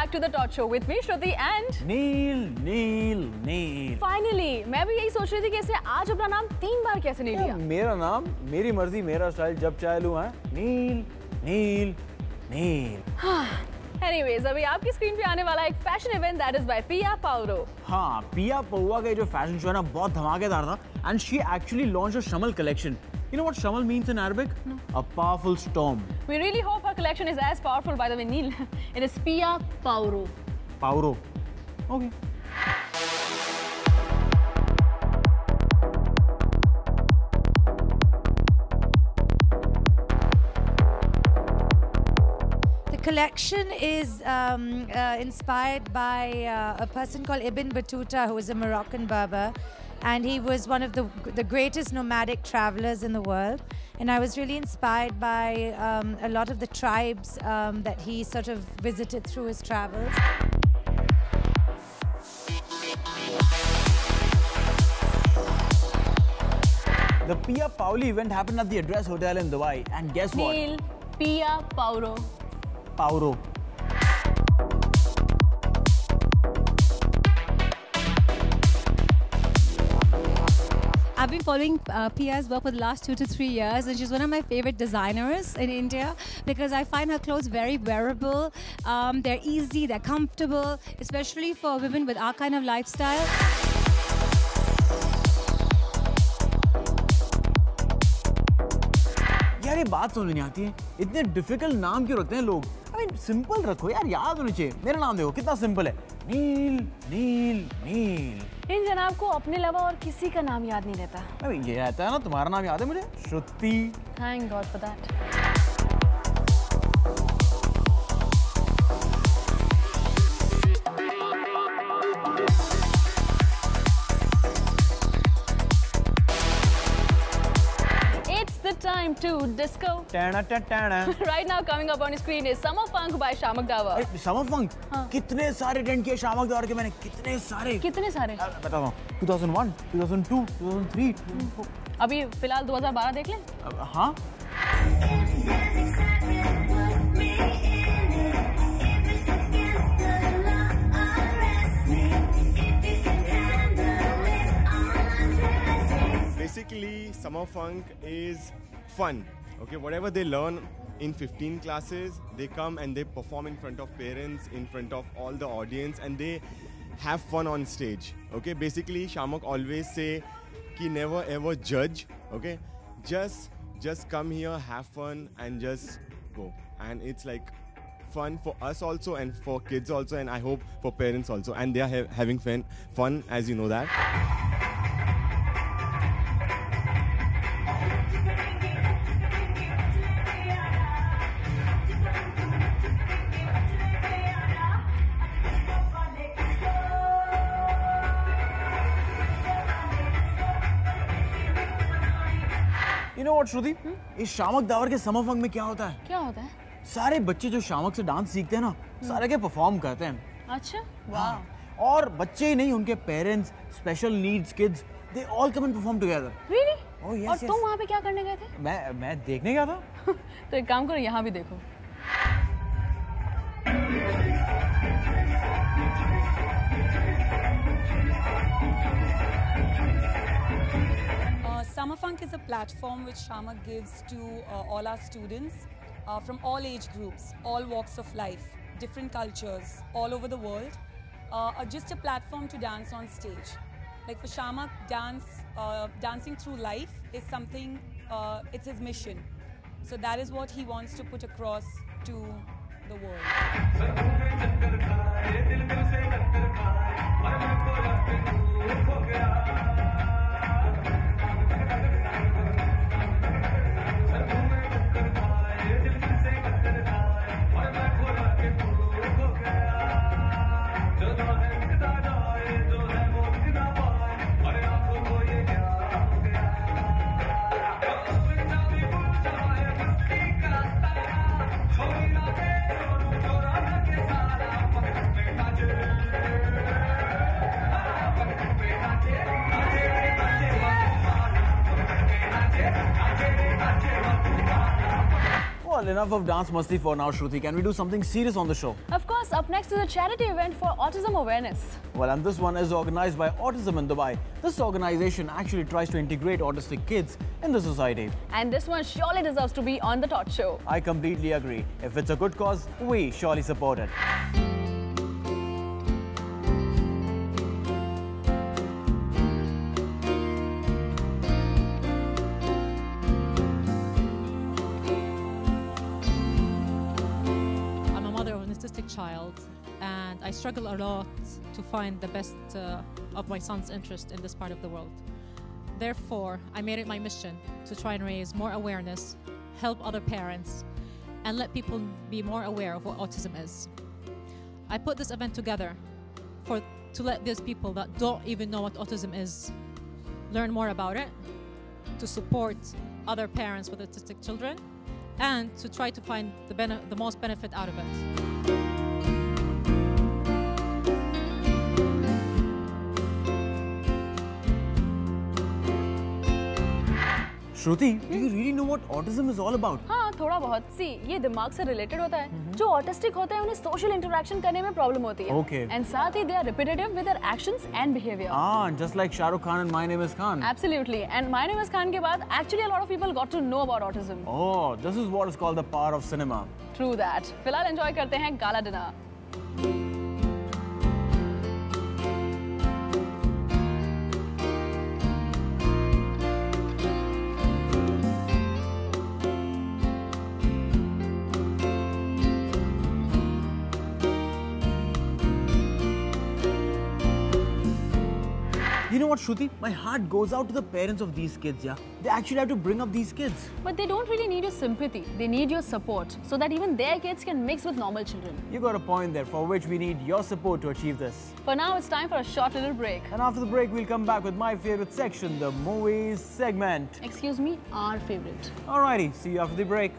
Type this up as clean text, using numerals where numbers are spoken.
back to the Tot Show with me, Shruti and nil. Finally, मैं भी यही सोच रही थी कि इसे आज अपना नाम 3 बार कैसे नहीं लिया। मेरा नाम, मेरी मर्जी, मेरा स्टाइल, जब चाहे लूँ। नील। Anyways, अभी आपकी स्क्रीन पे आने वाला एक fashion event that is by Pia Pauro. हाँ, पिया पौवा का जो फैशन शो है ना बहुत धमाकेदार था and she actually launched a shamal collection. You know what shamal means in Arabic? No. A powerful storm. We really hope her collection is as powerful. By the way, Neil, it is Pia Pauro. Pauro. Okay. The collection is inspired by a person called Ibn Battuta, who was a Moroccan Berber, and he was one of the greatest nomadic travelers in the world. And I was really inspired by a lot of the tribes that he sort of visited through his travels. The Pia Pauli event happened at the Address Hotel in Dubai, and guess what? Neil, Pia Pauro. Pauro. I've been following Pia's work for the last 2 to 3 years, and she's one of my favorite designers in India because I find her clothes very wearable. They're easy, they're comfortable, especially for women with our kind of lifestyle. यार ये बात समझ नहीं आती है, इतने difficult नाम क्यों रखते हैं लोग? I mean, सिंपल रखो यार, याद होना चाहिए। मेरा नाम देखो कितना सिंपल है, नील। इन जनाब को अपने अलावा और किसी का नाम याद नहीं रहता। अबे ये रहता है ना, तुम्हारा नाम याद है मुझे, श्रुति। Thank God for that. Time to disco. Right now coming up on screen is Summer Funk by Shamak Davar. Summer Funk? हाँ. कितने सारे अटेंड किए शामक दावर के मैंने, कितने सारे? बताता हूँ, 2001, 2002, 2003. अभी फिलहाल 2012 देख लें? हाँ. Basically, Summer Funk is fun. Okay, whatever they learn in 15 classes, they come and they perform in front of parents, in front of all the audience, and they have fun on stage. Okay, basically, Shamak always say, "Ki never ever judge." Okay, just come here, have fun, and just go. And it's like fun for us also, and for kids also, and I hope for parents also. And they are having fun, as you know that. You know what, श्रुति? इस शामक the power के summer फंक में क्या होता है? क्या होता है? सारे बच्चे जो शामक से डांस सीखते हैं ना, सारे के परफॉर्म करते हैं। अच्छा, वाह। और बच्चे ही नहीं, उनके parents, special needs kids, they all come and perform together. Really? Oh yes. और तुम वहाँ पे क्या करने गए थे? मैं देखने गया था। तो एक काम करो, यहाँ भी देखो। Summer Funk is a platform which Shamak gives to all our students from all age groups, all walks of life, different cultures, all over the world. Just a platform to dance on stage. Like for Shamak, dancing through life is something, it's his mission. So that is what he wants to put across to the world. Well, enough of dance masti for now, Shruti. Can we do something serious on the show? Of course, up next is a charity event for autism awareness. Well, and this one is organized by Autism in Dubai. This organization actually tries to integrate autistic kids in the society. And this one surely deserves to be on the Tot Show. I completely agree. If it's a good cause, we surely support it. Child, and I struggle a lot to find the best of my son's interest in this part of the world. Therefore, I made it my mission to try and raise more awareness, help other parents, and let people be more aware of what autism is. I put this event together to let those people that don't even know what autism is learn more about it, to support other parents with autistic children, and to try to find the most benefit out of it. Shruti, do you really know what autism is all about? हाँ, थोड़ा बहुत सी ये दिमाग से related होता है। जो autistic होते हैं उन्हें सोशल इंटरेक्शन करने में प्रॉब्लम होती है। Okay. And साथ ही they are repetitive with their actions and behavior. Ah, just like Shah Rukh Khan and My Name is Khan. Absolutely. And My Name is Khan के बाद actually a lot of people got to know about autism. Oh, this is what is called the power of cinema. True that. फिलहाल enjoy करते हैं gala dinner. You know what, Shruti? My heart goes out to the parents of these kids, yeah? They actually have to bring up these kids. But they don't really need your sympathy. They need your support so that even their kids can mix with normal children. You got a point there, for which we need your support to achieve this. For now, it's time for a short little break. And after the break, we'll come back with my favorite section, the movies segment. Excuse me, our favorite. Alrighty, see you after the break.